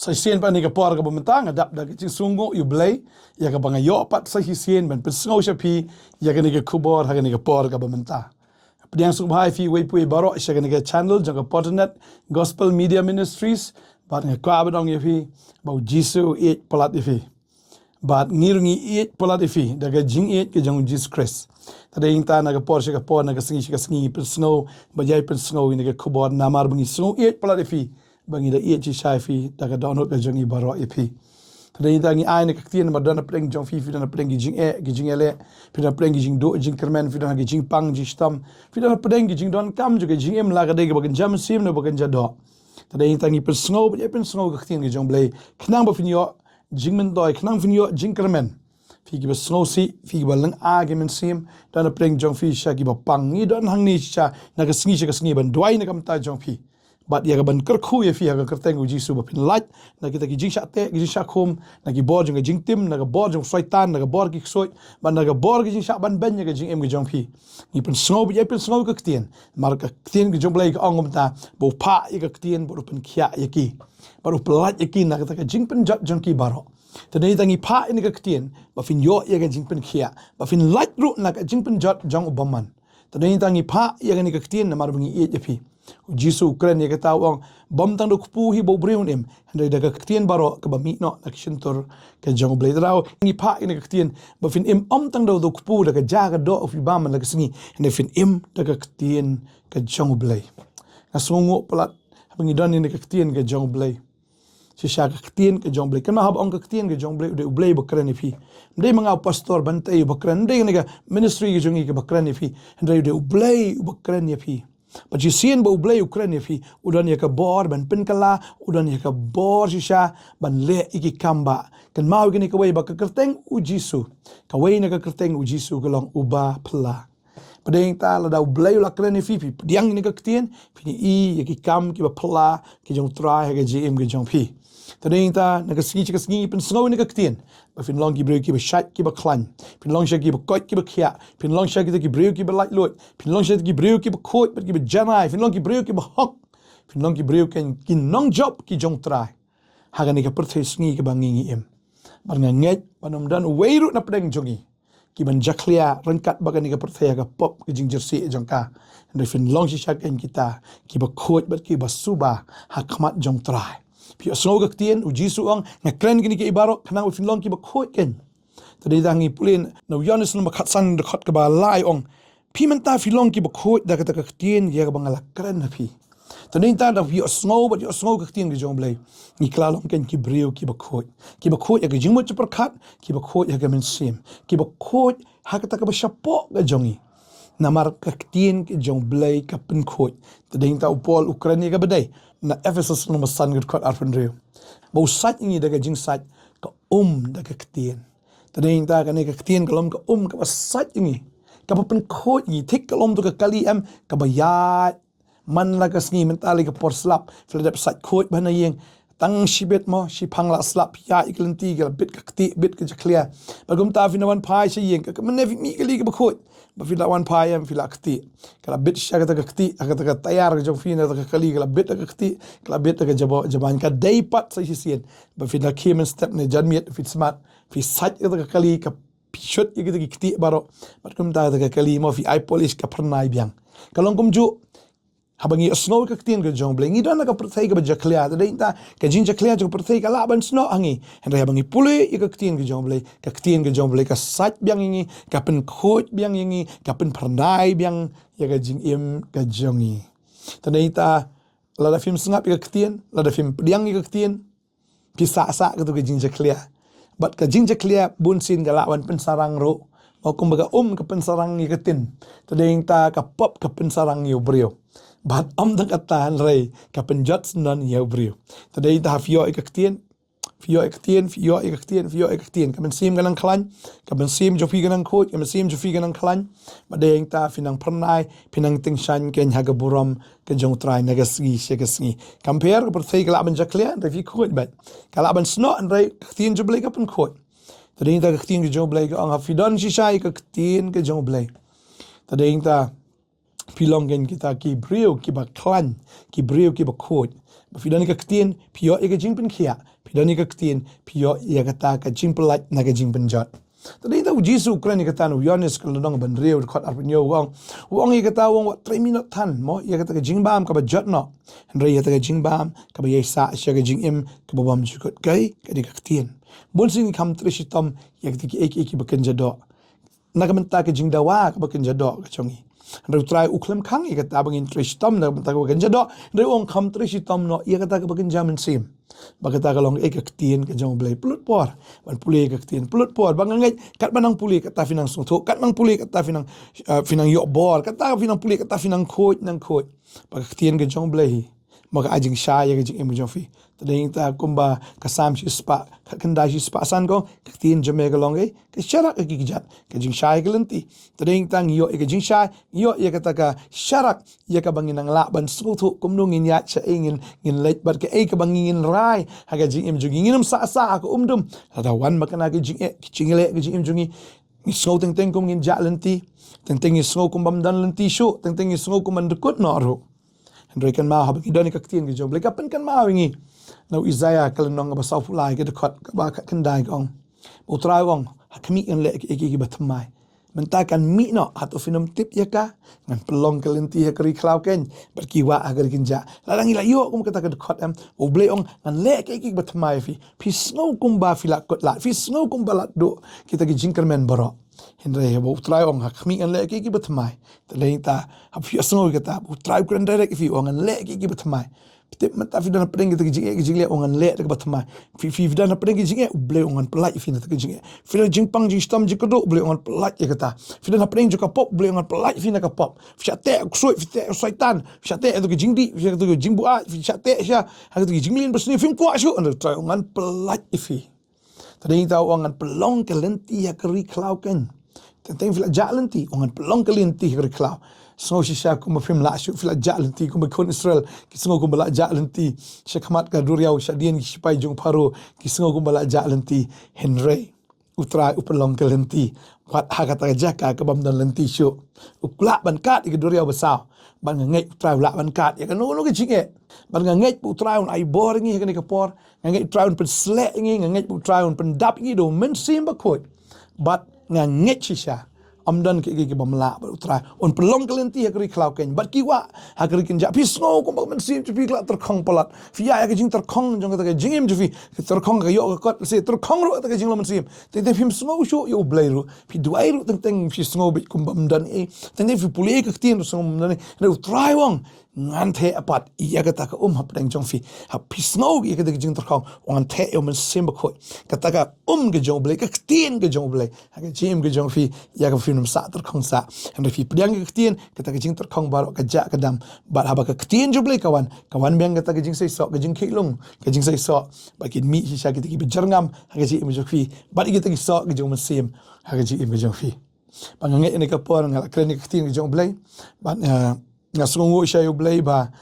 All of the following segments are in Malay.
sa sien pa ni ka por ka bumantang adap da jing sungo yu blay ya ka banga yo pat sa sien ban pesngo sha pi ya ka ni ka khubor ha ka ni ka por ka bumanta pediang su bhai fi wei pui baro sha ka ni ka channel jang ka Potternet Gospel Media Ministries bat nga kwa ba dong ya fi ba jisu ieid polat ya fi bat ngirungi ieid polat ya fi da ka jing ieid ke jang Jesus Christ tada ing ta na ka por sha ka por na ka singi pesngo ba jai pesngo ni ka khubor namar bungi sungo ieid polat ya fi bangi da ieid chi shai fi da ka download ka jangi baro ipi tada ita ngi ai ne ka tien ma dana preng jong fi dana preng gi jing ele fi dana preng gi jing do jing kermen fi dana gi jing pang ji stam fi dana preng gi jing don kam juga jing em la ka de ga bagan jam sim no bagan jado tada ita ngi persngo ba persngo ka tien gi jong blai knang ba finyo jing men doi knang finyo jing kermen fi gi ba snow si fi gi ba lang a gi men sim dana preng jong fi sha gi ba pang ni don hang ni cha na ka singi ban doi na kam ta jong fi bat ya ban kerkhu ya fi ga kerteng u jisu ba pin light na kita ki jing te ki jing khum na ki bor jing jing tim na ga bor jing shaitan na ga bor ki soi ban na ga bor ki jing ban ben ya ga jing em ga jong phi ni pin snow bi pin snow ka ktien mar ka ktien ki jong blai ka ongom ta bo pha ya ka ktien bo pin khia ya ki ba ru plat ya ki na ka jing pin jat jong ki baro tadai tangi pha ni ka ktien ba fin yo ya ga jing pin khia ba fin light ru na ka jing pin jat jong ubaman tadai tangi pha ya ga ni ka ktien na mar bungi ieid ya fi jisu kren ya kata wang bom tang do kupu hi bo breun em handai daga ktien baro ka ba mi no nak shintur ka jong blai draw ngi pa ina ka ktien ba fin em tang do kupu daga jaga do of ibam la singi handai fin em daga ktien ka jong blai asungo plat bangi don ina ka ktien ka jong blai si sha ka ktien ka jong blai kan ma hab ong ka ktien ka jong blai de blai ba kren fi ndai mga pastor bantai ba kren ndai nga ministry ka jongi ka ba kren fi handai de blai ba kren fi but you see in bo blay Ukraine fi udan ya ka bor ban pinkala udan ya ka bor shisha ban le iki kamba kan mau gini ka way ba ka kerteng u jisu ka way na ka kerteng u jisu ka long uba pla padeng ta la da blay la Ukraine fi diang ni ka ktien fi i ya ki kam ki ba pla ki jong try ha ga gm ga jong fi tadeng ta na ka singi pin snow ni ka ktien ba fin long ki brew ki ba shat ki ba klan fin long shat ki ba kot ki ba khia fin long shat ki brew ki ba light lot fin long shat ki brew ki ba kot ba ki ba janai fin long ki brew ki ba hok fin long ki brew ken ki nong job ki jong try haga ni ka perthai singi ki ba ngi em bar nga nget panom dan weiru na pedeng jongi ki ban jaklia rangkat ba ni ka perthai ka pop ki jing jersey jong ka and fin long shat ken kita ki ba kot ba ki ba suba hakmat jong try pio snow ka ktien u jisu ang nga kren gini ki ibaro kanang u finlong ki ba khoi ken tadi dangi pulin no yonis no makhatsan de khot ka ba lai ong pimenta filong ki ba khoi da ka ktien ya ka bangala kren na pi tadi ta da pio snow ka ktien ki jong blai ni klalong ken ki brio ki ba khoi ya ka jingmo chapar khat ki ba khoi ya ka men sim ki ba khoi ha ka ta ka ba shapo ga jongi namar ka ktien ki jong blai ka pin khoi tadi ta upol ukraine ka badai na Ephesus no masan gud kot arfen reu bo sat ni daga jing sat ka daga ktien tadeng ta ka ne ka ktien kalom ka ka sat ni ka pen khot ni thik kalom to ka kali am ka bayat man la ka sngi mentali ka por slap fledap sat khot bana yeng tang shibet mo shi phangla slap ya iklanti ga bit ka kti bit ka clear bagum ta finawan phai shi yeng ka manevi mi kali ka khot ba fila wan phai am fila kti kala bit sha ka kti ka tayar ka jong fina ka kali ka bit ka kti kala bit ka jaban ka day pat sa sien ba fila kemen step ne janmiet fit smart fi sat ka kali ka shot ka kti baro bagum ta ka kali mo fi I polish ka pranai biang kalong kum ju habangi snow ka ktien ka jong blai ngi don ka perthai ka jaklia da ta ka jing jaklia ka perthai ka laban snow angi hendai habangi pule ka ktien ka jong blai ka sat biang ngi ka pen khot biang ngi ka pen pernai biang ya ka jing em ka jongi tadai ta la da film sngap ka ktien la da film diang ka ktien pisa sa ka tu ka jing jaklia bat ka jing jaklia bun sin ka lawan pen sarang ro o kumbaga ka pen sarang ngi ka tin tadai ta ka pop ka pen sarang ngi brio bat dang atan rei ka penjat nan yau brio tadai ta fio ek ktien ka men sim ganang klan ka men sim jofi ganang khot ka men sim jofi ganang klan badeng ta finang pernai pinang tingshan ken haga buram ke jong trai nagasgi shegasgi compare ka perthai ka laban jaklia revi khot bat ka laban sno an rei ktien joblai ka pen khot tadai ta ktien ke joblai ka ang hafidon shishai ka ktien ke joblai tadai ta pilongen kita ki brio ki ba klan ki brio ki ba khot Bafidani ka ktien pio ika jing pen kia. Pidani ka ktien pio ia kata ka jing pelat na ka jing penjot. Tadi tahu Jisu kren kata no Yohanes kalau dong ban reu kot arpenyo wong ia kata wong 3 minute tan mo ia kata ka jing bam ka bajot no. Henry ia kata ka jing bam ka ba yesa sya ka jing im ka bam jukot kai ka di ka ktien. Bon sing kam trishitom ia kata ki ek bakan jado. Nakamenta ka jing dawa ka bakan jado ka chongi. Henry try uklem kang ia kata bangin trishitom nakamenta ka bakan jado. Henry wong kam trishitom no ia kata ka bakan jamin sim. Bagata kalong ktien ka jong blay pulut por ban puli ka ktien pulut por bangangai kat banang puli kata finang sungtho kat mang puli kata finang yok bor kata finang puli kata finang khoj nang khoj bag ktien ka jong blay maga ajing sha ya ka jing em jong fi tading ta kumba kasam shi spa kanda shi spa san ko ktien jome kalong ka sharak ka gijat ka jing sha ka lenti tading tang yo ka jing sha yo ya kata ka sharak ya ka bangin ang la ban sungtho kumnung in ya cha ingin late bat ka ka bangin rai haga jing em jong ingin sa ka umdum ada wan makana ka jing le ka jing em jongi ni so teng kum ngin ja lenti teng ni so kum bam dan lenti shu teng ni so kum mandukut no ro Henry kan mau habis idoni ka ktien ka jong blay kapan kan mau ingi no Isaiah kalenong ba sau fulai ka dekot ka ba ka kendai kong utrai wong hakmi en le ki batmai menta kan mi no atau film tip ya ka ngan pelong kelenti ha kri klau ken berkiwa agar kinja lalang ila yo kum kata ka dekot am o blay ong ngan le ki batmai fi snow kum ba fila kot la fi snow kum balat do kita ki jingkermen baro Henry bo utrai ong hakmi en le ki batmai telain ta hab fi snow kata utrai kren direct fi ong en le ki batmai Tip mata fi dana pedeng kita kijing le ongan le tak batmai fi dana pedeng kijing ble ongan pelai fi na kijing fi dana jingpang jing stam jikodo ble ongan pelai ya kata fi dana pedeng joka pop ble ongan pelai fi na ka pop fi ate kusoi fi te saitan fi ate itu kijing di fi itu kijing bua fi ate sya ha itu kijing lin besni film kuat syu anda try ongan pelai fi tadi tahu ongan pelong kelenti ya keri klau ken tentang fi jalenti ongan pelong kelenti keri klau Sengo shisha kuma film la shu fila jalenti kuma kon Israel ki sengo kuma la jalenti shakamat ka duriau shadian ki shipai jong paro ki sengo kuma la jalenti Henry utra upelong ke lenti wat hakata jaka ke bam dan lenti shu ukla ban kat ki duriau besau ban ngai utra la ban kat ya kan no ke jinge ban ngai utra un ai bor ngi kan ke por ngai utra un pen slek ngi ngai utra un pen dap ngi do men sim ba khoi bat ngai shisha amdan ke bamla utrai on pelong kelenti hakri klau ken bat kiwa hakri ken ja pisno ko bang sim tu pikla terkhong palat fia ya ke jing terkhong jong ka jingim ju fi terkhong ka yo ka kot se terkhong ro ta ke jing lo sim te te phim sno sho yo blairu fi duai ro teng fi sno bit kum bamdan te fi puli ka tin so mdan ne utrai wong ngan the apat iya kata ka hapdeng jong fi ha pisno iya kata jing terkhong ngan the yo men sim ba khoi kata ka ge jong blai ka tin ge jong blai ha ke jim ge jong fi ya ka film sa terkhong sa han fi pdiang ge tin kata ke jing terkhong bar ka ja ka dam bat ha ba ka tin jo blai kawan beng kata ke jing sai so ke jing khilung ke jing sai so ba kin mi sha ke ki berngam ha ke jim jo fi bat ge ta ki so ge jong men sim ha ke jim ge jong fi pangangai ne ka por ngal kren ke tin ge jong blai bat nga sungu siya yung blay ba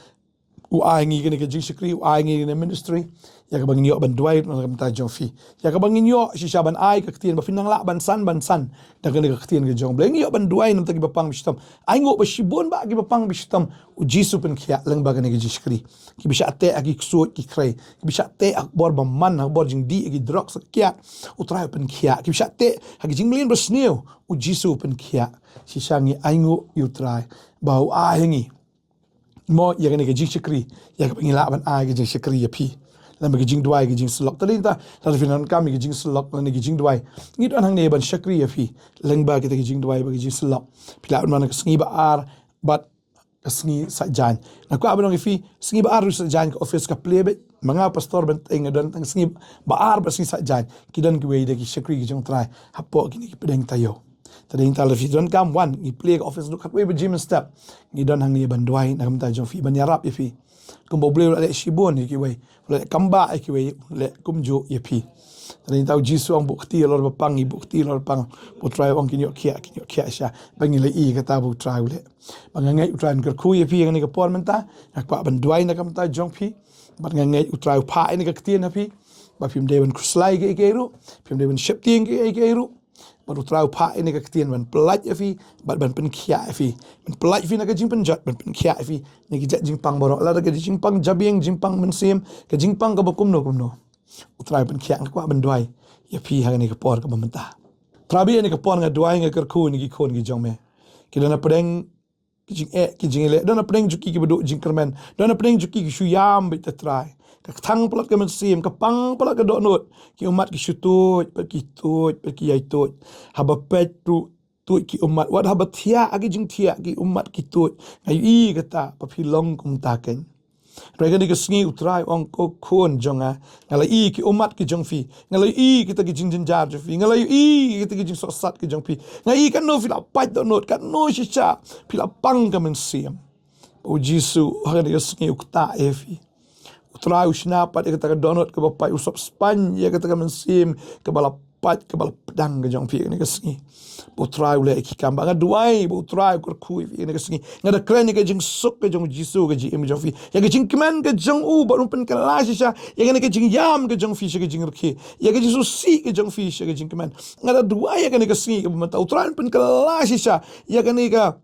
uahingi ka ni ka jing sikri uahingi ka ni ministry ya ka bangin yo ban duay na kamta jong fi ya ka bangin yo siya ban ay ka ktien ba finang la ban san da ka ni ka ktien ka jong blay yo ban duay nam ta ki bapang bistam ay ngo ba shibon ba ki bapang bistam u jisu pen khia lang ba ka ni ka jing sikri ki bisa ate aki ksut ki kray ki bisa ate akbor ba man akbor jing di ki drok sa kya utray pen khia ki bisa ate aki jing mlin ba sneu u jisu pen khia siya ngi ay ngo yu try bau ahingi mo ya kan ke jing sikri ya ka pengila ban a ke jing sikri ya pi lam ke jing duai ke jing slok tadi ta la finan kam ke jing slok lan ke jing duai ngit an hang ne ban sikri ya pi leng ba ke jing duai ba ke jing slok pila man ke sngi ba ar bat ke sngi sa jan na ko abang ke fi sngi ba ar sa jan ke office ka plebe mga pastor ben teng dan tang sngi ba ar ba sngi sa jan kidan ke we de ke sikri ke jing try hapo ki pedeng tayo tadi intal fi don kam wan i play office duk hakwe gym step ni don hang ni banduai na kamta jong fi ban yarap fi kum bo ble le shibon ki we le kamba ki we le kum jo ye fi tadi intal jisu ang bukti lor bapang i bukti lor pang bo try ong kinyo kia sha bangi le i kata bo try le bangangai utran ker khu ye fi ngani ka por menta akpa banduai na kamta jong fi bangangai utrai pa ni ka ktien na fi ba phim deban kruslai ke ru phim deban shepting ke ru baru trau pa ini ka ketien ban pelat ya fi ban pen khia fi ban pelat fi na ka jing pen jat ban pen khia fi ni ki jat jing pang borok la ka jing pang jabieng jing pang men sim ka jing pang ka bakum no utrai pen khia ka ban duai ya fi ha ni ka por ka mentah trabi ni ka por nga duai nga kerku ni ki kon ki jong me ki dana pedeng ki jing le dana pedeng juki ki bedu jing kermen dana pedeng juki ki shuyam bit trai ka thang pelat ka men sim ka pang pelat ka dok not ki umat ki shutut per ki yai tut haba pet tu ki umat wat haba thia agi jing thia ki umat ki tut ngai I kata pa philong kum ta ken rega ni ka sngi utrai ong ko khon jonga ngala I ki umat ki jong fi ngala I kita ki jing jar fi ngala I kita ki jing so sat ki jong fi ngai kan no fila pat dok not kan no shisha fila pang ka men sim o jisu ha ni ka sngi ukta fi utrai usna pat ya kata donut ke bapai usop span ya kata mensim ke bala pat ke bala pedang ke jong pi ni ke singi utrai ule ki kamba ga duai utrai kur kui ni ke singi ngada kren ni ke jing suk ke jong jisu ke jing jong fi ya ke jing kemen ke jong u baru pen ke la sha ya ke jing yam ke jong fi ke jing rki ya ke jisu si ke jong fi ke jing kemen ngada duai ya ke ni ke singi ke mata utrai pen ke la sha ya ke ni ka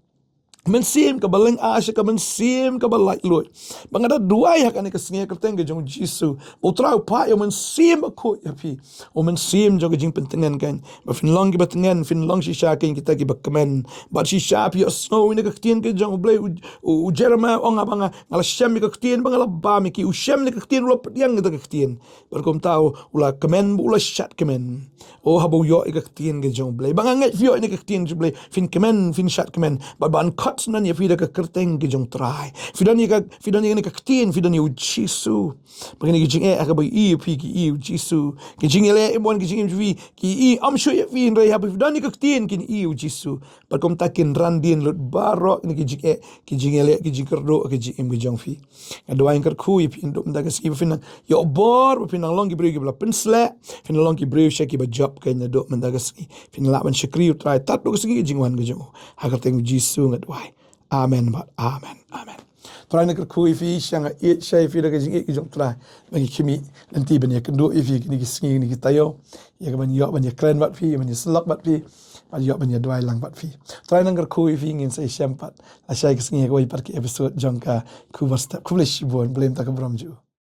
mensim ka baleng asya ka mensim ka balai lut bangada dua ya kan ka singa ka teng jong jisu utra pa yo mensim ko ya pi o mensim jong jing pentengan kan ba fin long ki pentengan fin long shi sha kan kita ki bakmen ba shi sha pi snow ni ka tien ka jong blay u jerema ong abanga ngala shem ka tien bangala ba mi ki u shem ni ka tien lo yang ka tien berkom tau ula kemen ula shat kemen o habo yo ka tien ka jong blay banga ngai fio ni ka tien jong blay fin kemen fin shat kemen ba ban nan ya fida ka kerteng ki jong trai fida ni ka ktien fida ni u jisu bagini ki jing ka ba I pi ki u jisu ki jing ele bon ki jing vi ki I am sure ya fi ndai ha fida ni ka ktien ki I u jisu par kom takin randin lut baro ni ki jing ele ki jing kerdo ki jing ki jong fi adwa ing ku I pi ndum da ka ski fin yo bor fin long ki bri ki bla pensle fin long ki bri shaki ba job ka na do man da ka ski fin la ban shakri try tat do ka ski jing wan ki jong ha ka teng jisu ngadwa amen but amen try nak kui fi shanga it shay fi daga jing jong try bagi kimi nanti ban ya kendo fi ni gisngi ni tayo ya ban yo ban ya kren bat fi ban ya slok bat fi ban yo ban ya dwai lang bat fi try nak kui fi ngin say shampat a shay gisngi ko par ki episode jong ka khubor step khublish bon blame ta ka brom ju